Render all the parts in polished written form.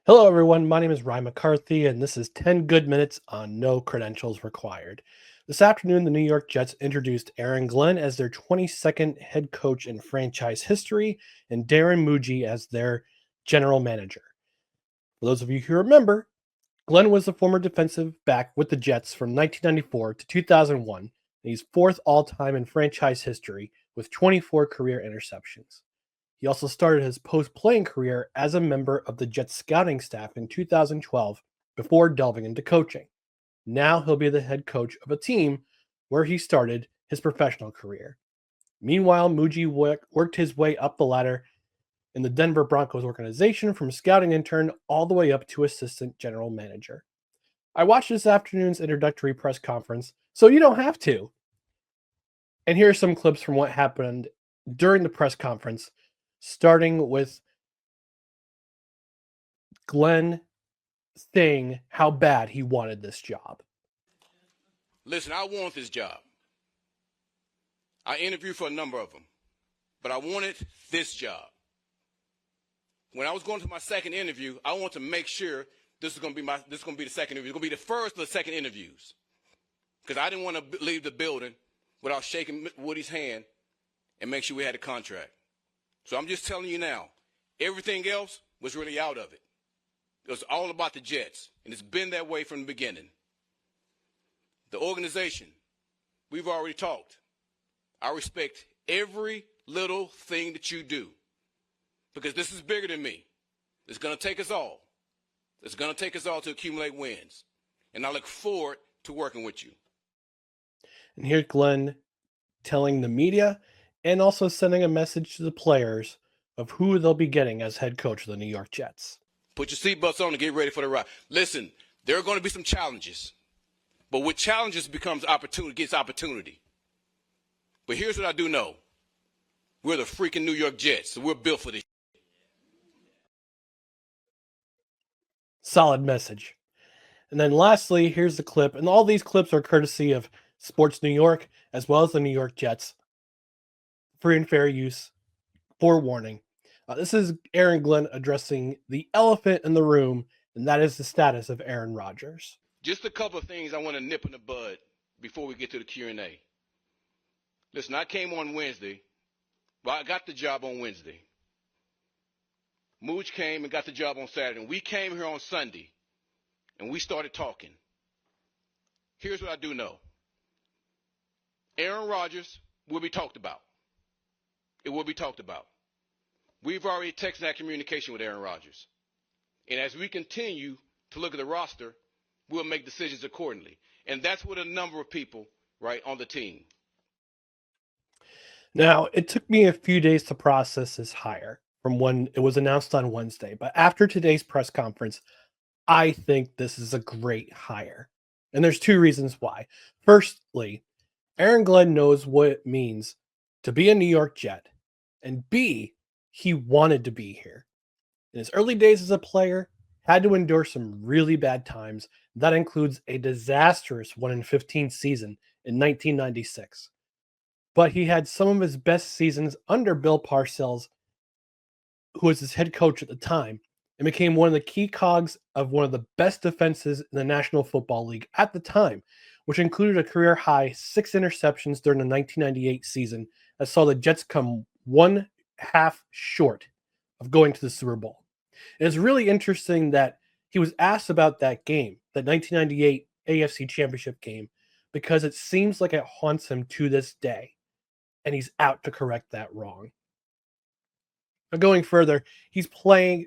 Hello, everyone. My name is Ryan McCarthy, and this is 10 good minutes on no credentials required. This afternoon, the New York Jets introduced Aaron Glenn as their 22nd head coach in franchise history and Darren Mougey as their general manager. For those of you who remember, Glenn was the former defensive back with the Jets from 1994 to 2001, and he's fourth all time in franchise history with 24 career interceptions. He also started his post-playing career as a member of the Jets scouting staff in 2012 before delving into coaching. Now he'll be the head coach of a team where he started his professional career. Meanwhile, Mougey worked his way up the ladder in the Denver Broncos organization from scouting intern all the way up to assistant general manager. I watched this afternoon's introductory press conference, so you don't have to. And here are some clips from what happened during the press conference, starting with Glenn saying how bad he wanted this job. Listen, I want this job. I interviewed for a number of them, but I wanted this job. When I was going to my second interview, I want to make sure this is going to be the second interview. It's going to be the first of the second interviews, because I didn't want to leave the building without shaking Woody's hand and make sure we had a contract. So I'm just telling you now, everything else was really out of it. It was all about the Jets, and it's been that way from the beginning. The organization, we've already talked. I respect every little thing that you do, because this is bigger than me. It's going to take us all. It's going to take us all to accumulate wins, and I look forward to working with you. And here's Glenn telling the media and also sending a message to the players of who they'll be getting as head coach of the New York Jets. Put your seatbelts on and get ready for the ride. Listen, there are going to be some challenges, but with challenges becomes opportunity, gets opportunity. But here's what I do know. We're the freaking New York Jets, so we're built for this. Solid message. And then lastly, here's the clip. And all these clips are courtesy of Sports New York, as well as the New York Jets. Free and fair use. Forewarning. This is Aaron Glenn addressing the elephant in the room, and that is the status of Aaron Rodgers. Just a couple of things I want to nip in the bud before we get to the Q&A. Listen, I came on Wednesday. Well, I got the job on Wednesday. Mougey came and got the job on Saturday. And we came here on Sunday, and we started talking. Here's what I do know. Aaron Rodgers will be talked about. It will be talked about. We've already texted that communication with Aaron Rodgers. And as we continue to look at the roster, we'll make decisions accordingly. And that's with a number of people, right, on the team. Now, it took me a few days to process this hire from when it was announced on Wednesday. But after today's press conference, I think this is a great hire. And there's two reasons why. Firstly, Aaron Glenn knows what it means to be a New York Jet. And B, he wanted to be here. In his early days as a player, had to endure some really bad times. That includes a disastrous 1-15 season in 1996. But he had some of his best seasons under Bill Parcells, who was his head coach at the time, and became one of the key cogs of one of the best defenses in the National Football League at the time, which included a career-high 6 interceptions during the 1998 season that saw the Jets come one half short of going to the Super Bowl. And it's really interesting that he was asked about that game, that 1998 AFC Championship game, because it seems like it haunts him to this day, and he's out to correct that wrong. Now, going further, he's played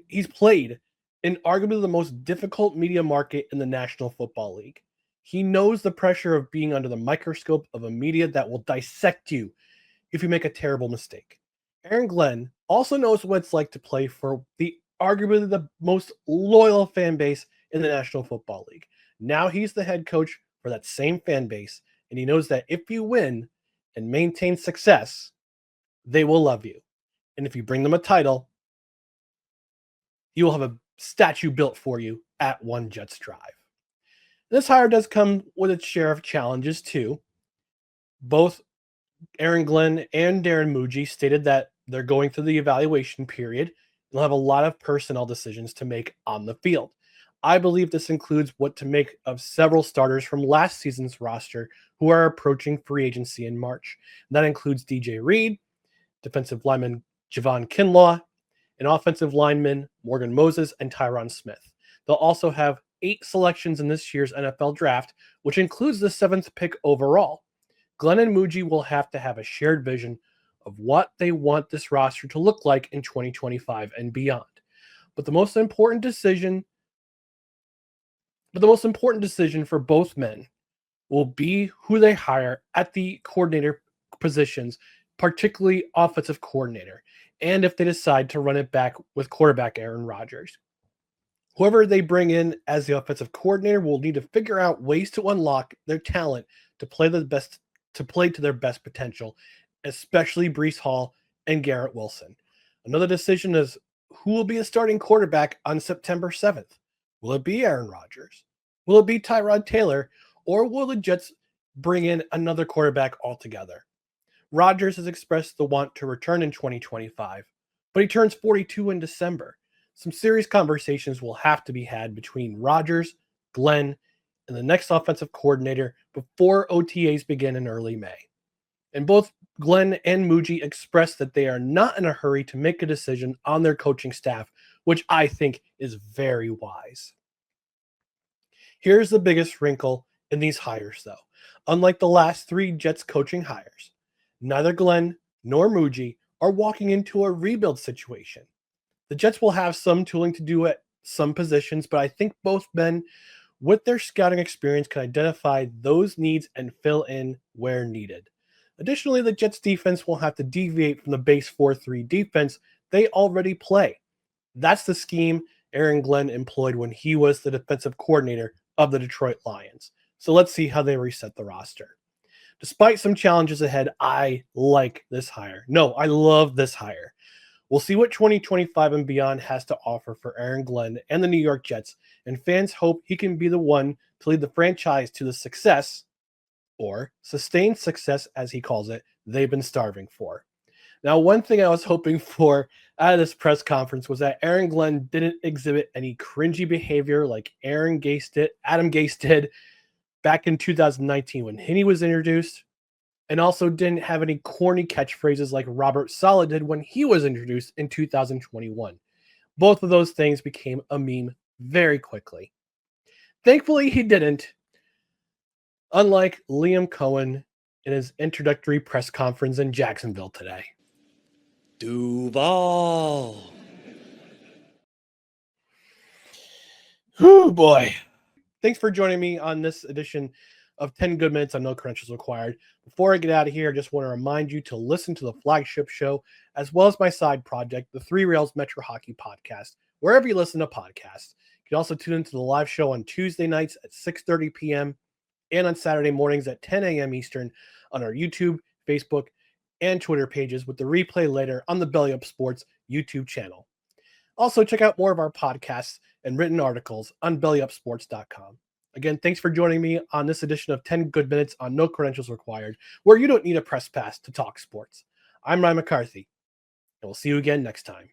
in arguably the most difficult media market in the National Football League. He knows the pressure of being under the microscope of a media that will dissect you if you make a terrible mistake. Aaron Glenn also knows what it's like to play for arguably the most loyal fan base in the National Football League. Now he's the head coach for that same fan base, and he knows that if you win and maintain success, they will love you. And if you bring them a title, you will have a statue built for you at One Jets Drive. This hire does come with its share of challenges too. Both Aaron Glenn and Darren Mougey stated that they're going through the evaluation period, They'll have a lot of personnel decisions to make on the field. I believe this includes what to make of several starters from last season's roster who are approaching free agency in March. That includes DJ Reed, defensive lineman Javon Kinlaw, and offensive linemen Morgan Moses and Tyron Smith. They'll also have 8 selections in this year's NFL draft, which includes the 7th pick overall. Glenn and Mougey will have to have a shared vision of what they want this roster to look like in 2025 and beyond. But the most important decision for both men will be who they hire at the coordinator positions, particularly offensive coordinator, and if they decide to run it back with quarterback Aaron Rodgers. Whoever they bring in as the offensive coordinator will need to figure out ways to unlock their talent to play to their best potential, especially Breece Hall and Garrett Wilson. Another decision is who will be the starting quarterback on September 7th. Will it be Aaron Rodgers? Will it be Tyrod Taylor? Or will the Jets bring in another quarterback altogether? Rodgers has expressed the want to return in 2025, but he turns 42 in December. Some serious conversations will have to be had between Rodgers, Glenn, and the next offensive coordinator before OTAs begin in early May. And both Glenn and Mougey expressed that they are not in a hurry to make a decision on their coaching staff, which I think is very wise. Here's the biggest wrinkle in these hires, though. Unlike the last 3 Jets coaching hires, neither Glenn nor Mougey are walking into a rebuild situation. The Jets will have some tooling to do at some positions, but I think both men, with their scouting experience, can identify those needs and fill in where needed. Additionally, the Jets defense will have to deviate from the base 4-3 defense they already play. That's the scheme Aaron Glenn employed when he was the defensive coordinator of the Detroit Lions. So let's see how they reset the roster. Despite some challenges ahead, I like this hire. No, I love this hire. We'll see what 2025 and beyond has to offer for Aaron Glenn and the New York Jets, and fans hope he can be the one to lead the franchise to the success, or sustained success as he calls it, they've been starving for. Now, one thing I was hoping for out of this press conference was that Aaron Glenn didn't exhibit any cringy behavior like Adam Gase did back in 2019 when Hinney was introduced, and also didn't have any corny catchphrases like Robert Saleh did when he was introduced in 2021. Both of those things became a meme very quickly. Thankfully, he didn't, unlike Liam Cohen in his introductory press conference in Jacksonville today. Duval. Oh boy. Thanks for joining me on this edition of 10 Good Minutes on No Credentials Required. Before I get out of here, I just want to remind you to listen to the flagship show, as well as my side project, the Three Rails Metro Hockey Podcast, wherever you listen to podcasts. You can also tune into the live show on Tuesday nights at 6:30 p.m. and on Saturday mornings at 10 a.m. Eastern on our YouTube, Facebook, and Twitter pages, with the replay later on the Belly Up Sports YouTube channel. Also, check out more of our podcasts and written articles on bellyupsports.com. Again, thanks for joining me on this edition of 10 Good Minutes on No Credentials Required, where you don't need a press pass to talk sports. I'm Ryan McCarthy, and we'll see you again next time.